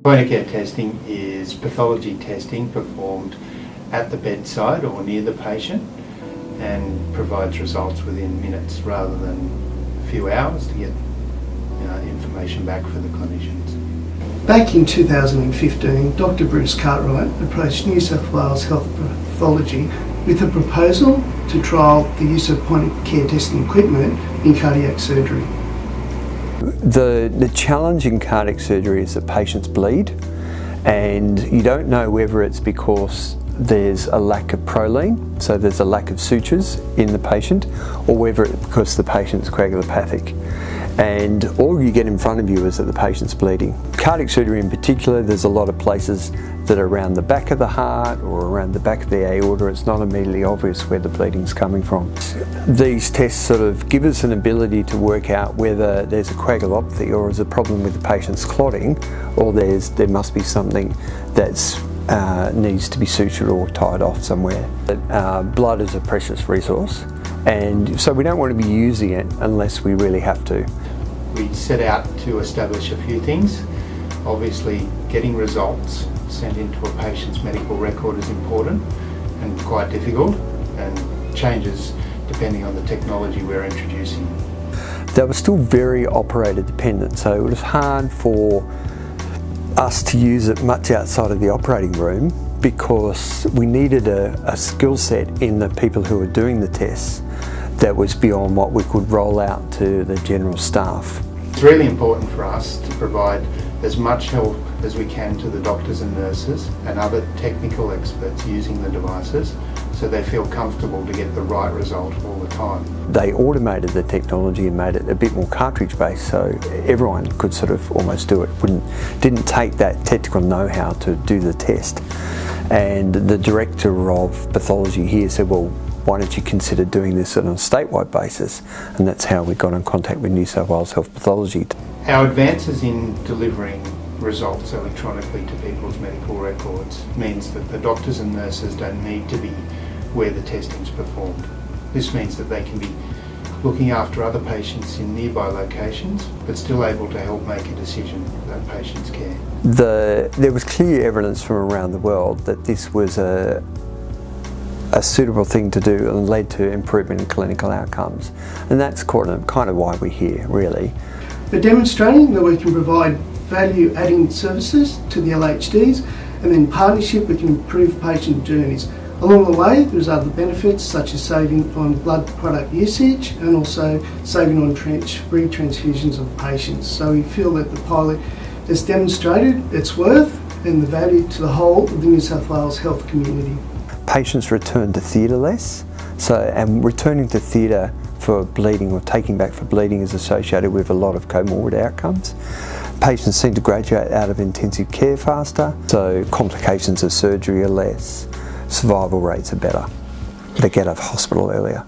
Point of care testing is pathology testing performed at the bedside or near the patient and provides results within minutes rather than a few hours to get information back for the clinicians. Back in 2015, Dr. Bruce Cartwright approached New South Wales Health Pathology with a proposal to trial the use of point of care testing equipment in cardiac surgery. The challenge in cardiac surgery is that patients bleed, and you don't know whether it's because there's a lack of proline, so there's a lack of sutures in the patient, or whether it's because the patient's coagulopathic. And all you get in front of you is that the patient's bleeding. Cardiac surgery in particular, there's a lot of places that are around the back of the heart or around the back of the aorta. It's not immediately obvious where the bleeding's coming from. These tests sort of give us an ability to work out whether there's a coagulopathy or is a problem with the patient's clotting, or there must be something that's needs to be sutured or tied off somewhere. Blood is a precious resource, and so we don't want to be using it unless we really have to. We set out to establish a few things. Obviously, getting results sent into a patient's medical record is important and quite difficult, and changes depending on the technology we're introducing. They were still very operator dependent, so it was hard for us to use it much outside of the operating room because we needed a skill set in the people who were doing the tests that was beyond what we could roll out to the general staff. It's really important for us to provide as much help as we can to the doctors and nurses and other technical experts using the devices so they feel comfortable to get the right result all the time. They automated the technology and made it a bit more cartridge based, so everyone could sort of almost do it. Didn't take that technical know-how to do the test. And the director of pathology here said, well, why don't you consider doing this on a statewide basis? And that's how we got in contact with New South Wales Health Pathology. Our advances in delivering results electronically to people's medical records means that the doctors and nurses don't need to be where the testing's performed. This means that they can be looking after other patients in nearby locations, but still able to help make a decision for that patient's care. There was clear evidence from around the world that this was a suitable thing to do and led to improvement in clinical outcomes. And that's kind of why we're here, really. But demonstrating that we can provide value-adding services to the LHDs, and then partnership we can improve patient journeys. Along the way, there's other benefits such as saving on blood product usage and also saving on retransfusions of patients. So we feel that the pilot has demonstrated its worth and the value to the whole of the New South Wales health community. Patients return to theatre less, and returning to theatre for bleeding or taking back for bleeding is associated with a lot of comorbid outcomes. Patients seem to graduate out of intensive care faster, so complications of surgery are less. Survival rates are better. They get out of hospital earlier.